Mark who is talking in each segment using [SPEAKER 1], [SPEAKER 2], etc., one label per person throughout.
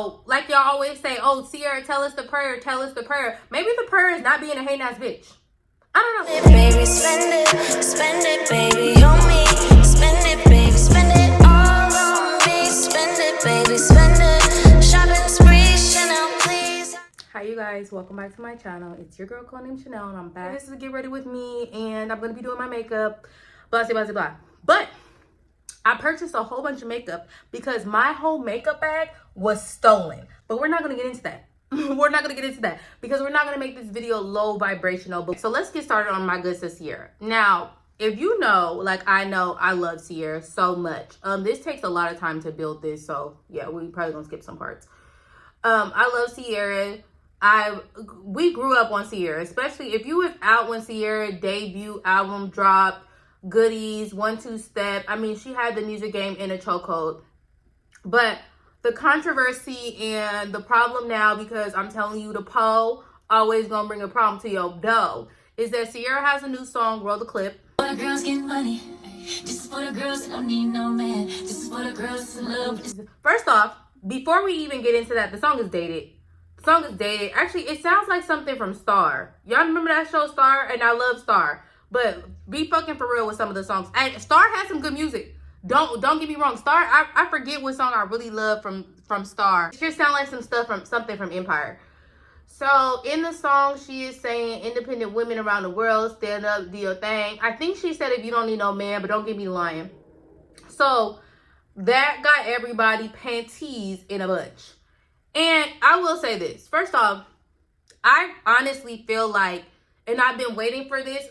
[SPEAKER 1] Like y'all always say, oh, Ciara, tell us the prayer, tell us the prayer. Maybe the prayer is not being a hating ass bitch. I don't know.
[SPEAKER 2] Baby, spend it, baby, on me. Spend it, baby, spend it all on me. Spend it, baby, spend it. Shopping spree, Chanel, please.
[SPEAKER 1] Hi, you guys. Welcome back to my channel. It's your girl, Codenamechanel, and I'm back. This is Get Ready With Me, and I'm going to be doing my makeup, blah, blah, blah, blah. But I purchased a whole bunch of makeup because my whole makeup bag was stolen. But we're not going to get into that. We're not going to get into that because we're not going to make this video low vibrational. So let's get started on my good sis Ciara. Now, if you know, like I know, I love Ciara so much. This takes a lot of time to build this. So yeah, we probably going to skip some parts. I love Ciara. We grew up on Ciara, especially if you was out when Ciara debut album dropped. Goodies, 1-2 Step. I mean, she had the music game in a chokehold. But the controversy and the problem now, because I'm telling you, the pole always gonna bring a problem to your dough, is that Ciara has a new song, roll the clip.
[SPEAKER 2] For the girls getting money. This is for the girls that don't need no man. This is for the girls that love.
[SPEAKER 1] First off, before we even get into that, the song is dated. The song is dated. Actually, it sounds like something from Star. Y'all remember that show, Star? And I love Star. But be fucking for real with some of the songs. And Star has some good music. Don't get me wrong. Star, I forget what song I really love from Star. It just sounds like something from Empire. So in the song, she is saying, independent women around the world, stand up, do your thing. I think she said, if you don't need no man, but don't get me lying. So that got everybody panties in a bunch. And I will say this. First off, I honestly feel like, and I've been waiting for this,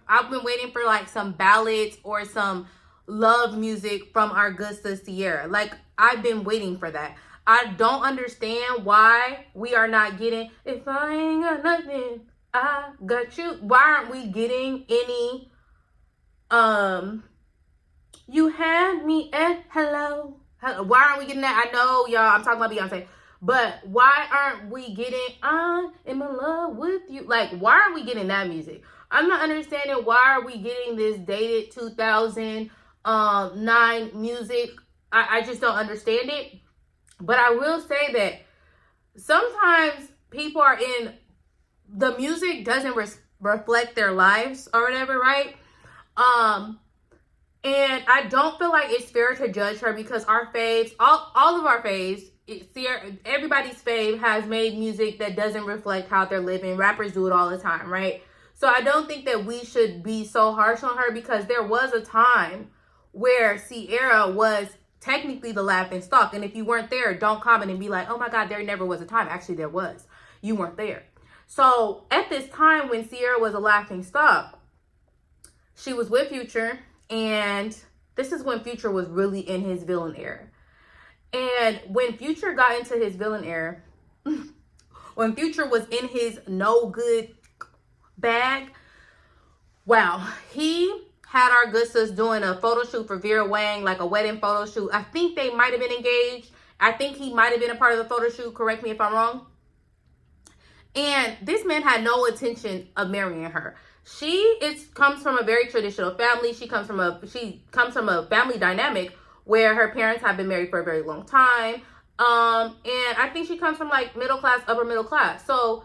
[SPEAKER 1] I've been waiting for like some ballads or some love music from our good sis Ciara. Like, I've been waiting for that. I don't understand why we are not getting, if I ain't got nothing, I got you. Why aren't we getting any, you had me at hello. Why aren't we getting that? I know, y'all, I'm talking about Beyonce. But why aren't we getting, I'm in love with you? Like, why aren't we getting that music? I'm not understanding why are we getting this dated 2009 music. I just don't understand it. But I will say that sometimes people are in, the music doesn't reflect their lives or whatever, right? And I don't feel like it's fair to judge her because our faves, all of our faves, Ciara, everybody's fave has made music that doesn't reflect how they're living. Rappers do it all the time, right? So I don't think that we should be so harsh on her because there was a time where Ciara was technically the laughing stock. And if you weren't there, don't comment and be like, oh my God, there never was a time. Actually, there was. You weren't there. So at this time when Ciara was a laughing stock, she was with Future. And this is when Future was really in his villain era. And when Future got into his villain era, when Future was in his no good bag, wow, he had our good sis doing a photo shoot for Vera Wang, like a wedding photo shoot. I think they might have been engaged. I think he might have been a part of the photo shoot. Correct me if I'm wrong. And this man had no intention of marrying her. She comes from a very traditional family. She comes from a family dynamic where her parents have been married for a very long time. And I think she comes from like middle class, upper middle class. So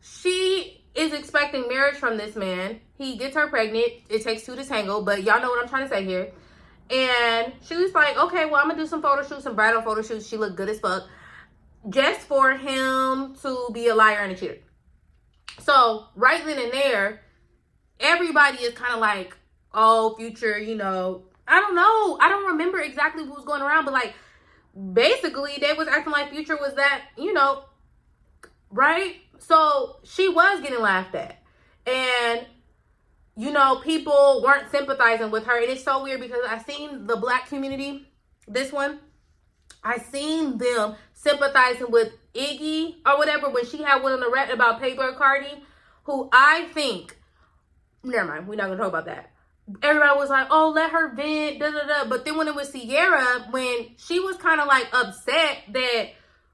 [SPEAKER 1] she is expecting marriage from this man. He gets her pregnant. It takes two to tango, but y'all know what I'm trying to say here. And she was like, okay, well, I'm gonna do some photo shoots, some bridal photo shoots. She looked good as fuck, just for him to be a liar and a cheater. So right then and there, everybody is kind of like, oh, Future, you know, I don't know. I don't remember exactly what was going around, but like, basically they was acting like Future was that, you know, right? So she was getting laughed at. And, you know, people weren't sympathizing with her. And it's so weird because I seen the black community, this one, I seen them sympathizing with Iggy or whatever when she had one on the rap about Playboy Cardi, who I think, never mind, we're not going to talk about that. Everybody was like, oh, let her vent, da da da. But then when it was Ciara, when she was kind of like upset that,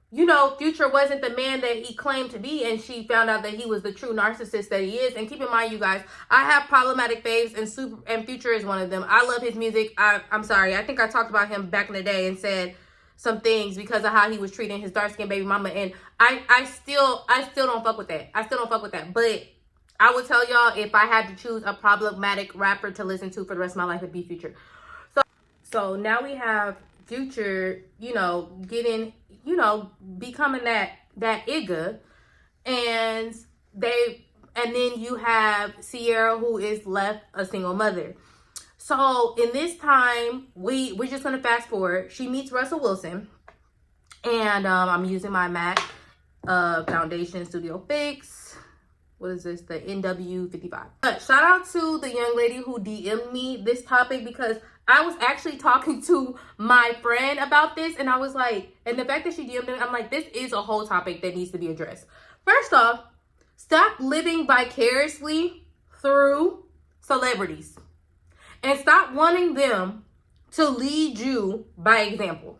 [SPEAKER 1] you know, Future wasn't the man that he claimed to be, and she found out that he was the true narcissist that he is. And keep in mind, you guys, I have problematic faves, and Future is one of them. I love his music. I'm sorry. I think I talked about him back in the day and said some things because of how he was treating his dark-skinned baby mama, and I still don't fuck with that. I still don't fuck with that. But I would tell y'all, if I had to choose a problematic rapper to listen to for the rest of my life, it'd be Future. So now we have Future, getting, becoming that Igga, and then you have Ciara, who is left a single mother. So in this time, we're just gonna fast forward. She meets Russell Wilson, and I'm using my Mac Foundation Studio Fix. What is this? The NW55. But shout out to the young lady who DM'd me this topic, because I was actually talking to my friend about this, and I was like, and the fact that she DM'd me, I'm like, this is a whole topic that needs to be addressed. First off, stop living vicariously through celebrities, and stop wanting them to lead you by example.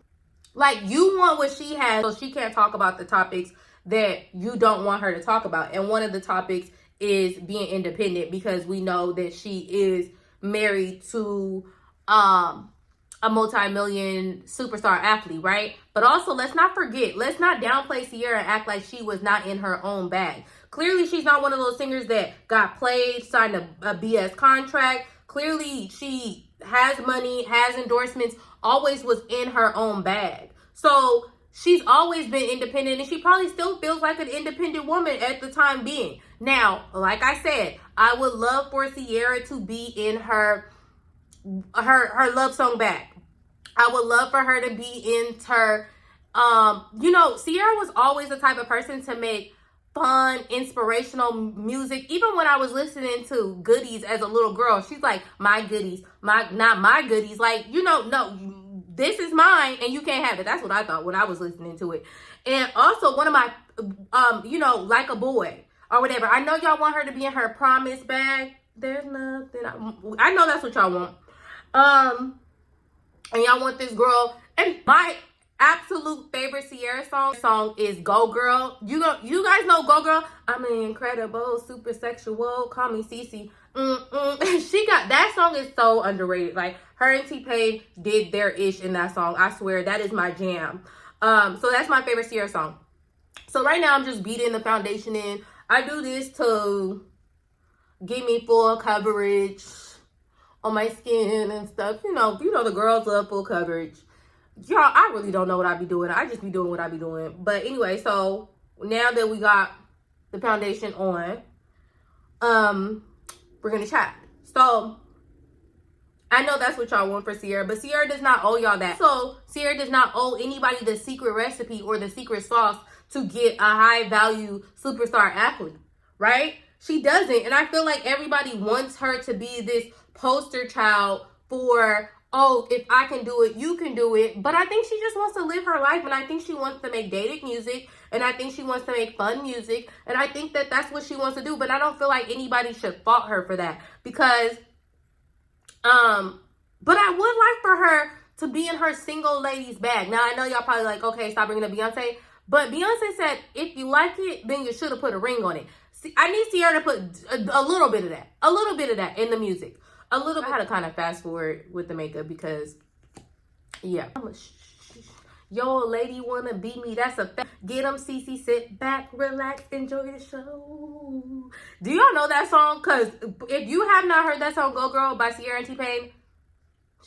[SPEAKER 1] Like, you want what she has, so she can't talk about the topics that you don't want her to talk about. And one of the topics is being independent, because we know that she is married to a multi-million superstar athlete, right? But also, let's not forget, let's not downplay Ciara and act like she was not in her own bag. Clearly, she's not one of those singers that got played, signed a BS contract. Clearly, she has money, has endorsements, always was in her own bag. So she's always been independent, and she probably still feels like an independent woman at the time being. Now, like I said, I would love for Ciara to be in her love song bag. I would love for her to be in her, Ciara was always the type of person to make fun, inspirational music. Even when I was listening to Goodies as a little girl, she's like, my goodies, not my goodies. Like, no, this is mine and you can't have it. That's what I thought when I was listening to it. And also, one of my, like a boy or whatever. I know y'all want her to be in her promise bag. There's nothing. I know that's what y'all want. And y'all want this girl. And my absolute favorite Ciara song is Go Girl. You guys know Go Girl. I'm an incredible, super sexual, call me Cece. She got, that song is so underrated. Like, her and T-Pain did their ish in that song. I swear, that is my jam. So that's my favorite Ciara song. So right now I'm just beating the foundation in. I do this to give me full coverage on my skin and stuff. You know the girls love full coverage. Y'all, I really don't know what I be doing. I just be doing what I be doing. But anyway, so now that we got the foundation on, we're gonna chat. So I know that's what y'all want for Ciara, but Ciara does not owe y'all that. So Ciara does not owe anybody the secret recipe or the secret sauce to get a high value superstar athlete, right? She doesn't. And I feel like everybody wants her to be this poster child for, oh, if I can do it, you can do it. But I think she just wants to live her life, and I think she wants to make dating music, and I think she wants to make fun music, and I think that that's what she wants to do. But I don't feel like anybody should fault her for that, because but I would like for her to be in her single ladies bag. Now, I know y'all probably like, okay, stop bringing up Beyonce, but Beyonce said, if you like it, then you should have put a ring on it. See, I need Ciara to put a little bit of that in the music. I had to kind of fast forward with the makeup, because, yeah. Yo, lady wanna beat me, that's a fact. Get them, CC, sit back, relax, enjoy the show. Do y'all know that song? Because if you have not heard that song, Go Girl by Ciara and T-Pain,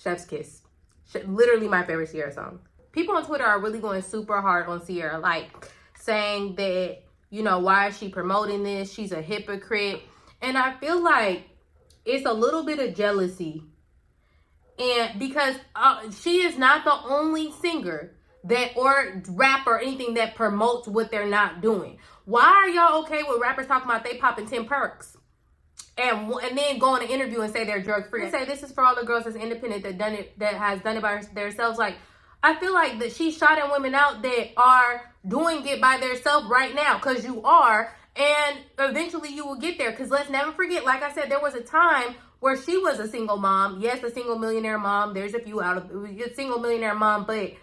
[SPEAKER 1] chef's kiss. Literally my favorite Ciara song. People on Twitter are really going super hard on Ciara, like saying that, why is she promoting this? She's a hypocrite. And I feel like it's a little bit of jealousy. And because she is not the only singer or rapper or anything that promotes what they're not doing. Why are y'all okay with rappers talking about they popping 10 perks and then go on an interview and say they're drug free? Say this is for all the girls that's independent that has done it by themselves. Like, I feel like that she's shouting women out that are doing it by themselves right now, because you are, and eventually you will get there. Because let's never forget, like I said, there was a time where she was a single mom. Yes, a single millionaire mom. There's a few out of a single millionaire mom, but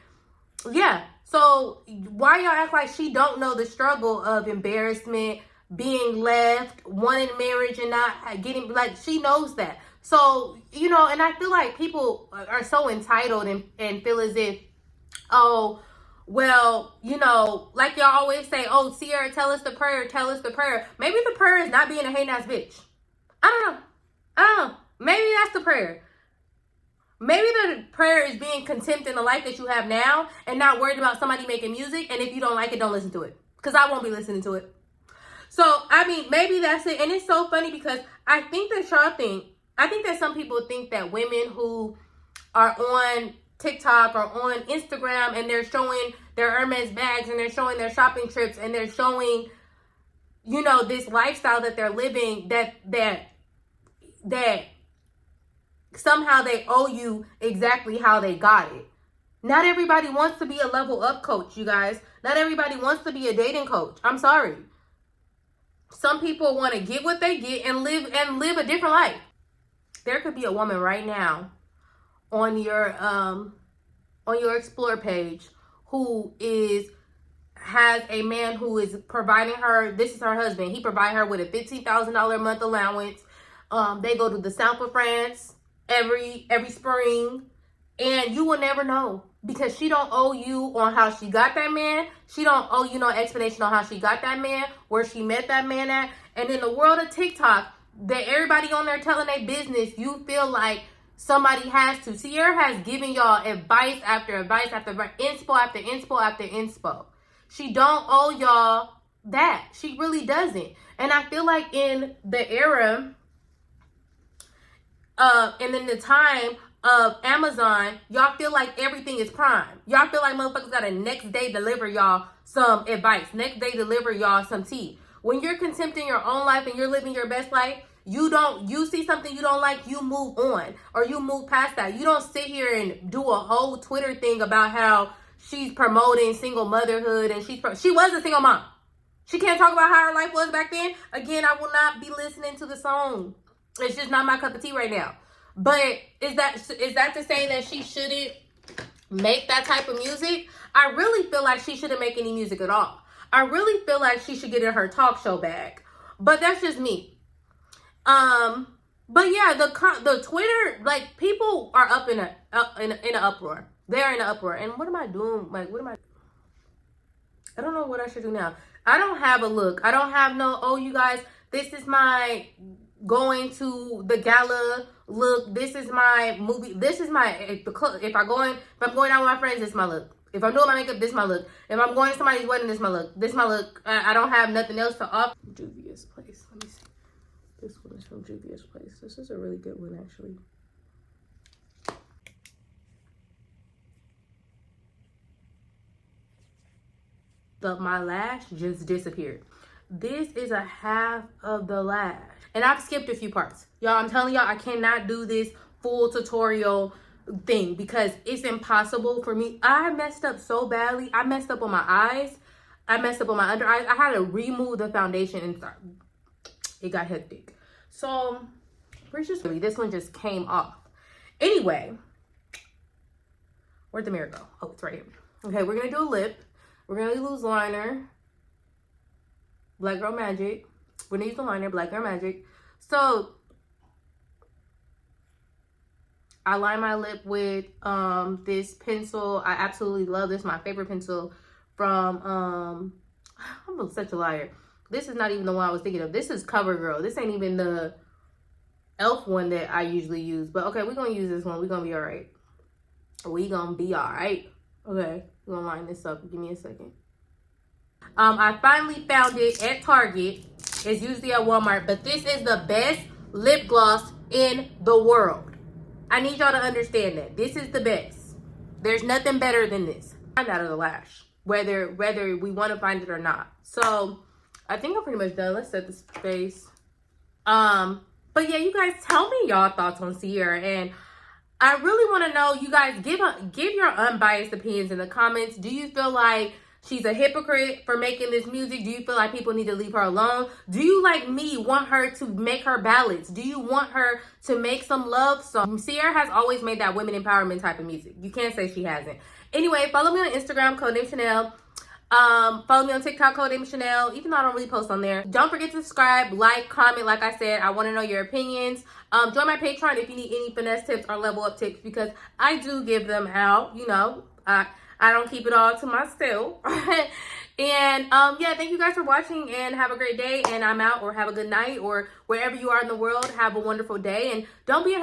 [SPEAKER 1] yeah. So why y'all act like she don't know the struggle of embarrassment, being left, wanting marriage and not getting, like, she knows that. So, and I feel like people are so entitled and feel as if oh, well, you know, like y'all always say, oh, Ciara, tell us the prayer, tell us the prayer. Maybe the prayer is not being a hating ass bitch. I don't know. I don't know. Maybe that's the prayer. Maybe the prayer is being content in the life that you have now and not worried about somebody making music. And if you don't like it, don't listen to it. Because I won't be listening to it. So, I mean, maybe that's it. And it's so funny because I think that some people think that women who are on TikTok or on Instagram and they're showing their Hermes bags and they're showing their shopping trips and they're showing, you know, this lifestyle that they're living, that somehow they owe you exactly how they got it. Not everybody wants to be a level up coach, you guys. Not everybody wants to be a dating coach. I'm sorry. Some people want to get what they get and live a different life. There could be a woman right now on your explore page who has a man who is providing her. This is her husband. He provides her with a $15,000 a month allowance. They go to the south of France every spring, and you will never know because she don't owe you on how she got that man. She don't owe you no explanation on how she got that man, where she met that man at. And in the world of TikTok, that everybody on there telling their business, you feel like somebody has to. Ciara has given y'all advice after advice after advice, inspo after inspo after inspo. She don't owe y'all that. She really doesn't. And I feel like in the era, and in the time of Amazon, y'all feel like everything is prime. Y'all feel like motherfuckers gotta next day deliver y'all some advice. Next day deliver y'all some tea. When you're content in your own life and you're living your best life, you see something you don't like, you move on or you move past that. You don't sit here and do a whole Twitter thing about how she's promoting single motherhood and she was a single mom. She can't talk about how her life was back then. Again, I will not be listening to the song. It's just not my cup of tea right now. But is that to say that she shouldn't make that type of music? I really feel like she shouldn't make any music at all. I really feel like she should get in her talk show bag. But that's just me. But yeah, the Twitter, like, people are up in an uproar. They're in an uproar. And what am I doing? Like, I don't know what I should do now. I don't have a look. I don't have no, oh, you guys, this is my going to the gala look. This is my movie. This is my, if I'm going out with my friends, this is my look. If I'm doing my makeup, this is my look. If I'm going to somebody's wedding, this is my look. This is my look. I don't have nothing else to offer. Juvia's Place. Let me see. This one is from Juvia's Place. This is a really good one, actually. My lash just disappeared. This is a half of the lash. And I've skipped a few parts. Y'all, I'm telling y'all, I cannot do this full tutorial thing because it's impossible for me. I messed up so badly. I messed up on my eyes. I messed up on my under eyes. I had to remove the foundation and start. It got hectic. So, this one just came off. Anyway, where'd the mirror go? Oh, it's right here. Okay, we're going to do a lip. We're going to use liner. Black Girl Magic. We're going to use the liner, Black Girl Magic. So, I line my lip with this pencil. I absolutely love this. My favorite pencil from, I'm such a liar. This is not even the one I was thinking of. This is CoverGirl. This ain't even the e.l.f. one that I usually use. But okay, we're going to use this one. We're going to be all right. We going to be all right. Okay, we're going to line this up. Give me a second. I finally found it at Target. It's usually at Walmart. But this is the best lip gloss in the world. I need y'all to understand that. This is the best. There's nothing better than this. Find out of the lash. Whether we want to find it or not. So, I think I'm pretty much done. Let's set this face. But yeah, you guys tell me y'all thoughts on Ciara. And I really want to know, you guys, give your unbiased opinions in the comments. Do you feel like she's a hypocrite for making this music? Do you feel like people need to leave her alone? Do you, like me, want her to make her ballads? Do you want her to make some love songs? Ciara has always made that women empowerment type of music. You can't say she hasn't. Anyway, follow me on Instagram, Codenamechanel. Follow me on TikTok, Codenamechanel, even though I don't really post on there. Don't forget to subscribe, like, comment. Like I said, I want to know your opinions. Join my Patreon if you need any finesse tips or level up tips because I do give them out. You know, I I don't keep it all to myself. And yeah, thank you guys for watching, and have a great day. And I'm out, or have a good night, or wherever you are in the world, have a wonderful day. And don't be a hater.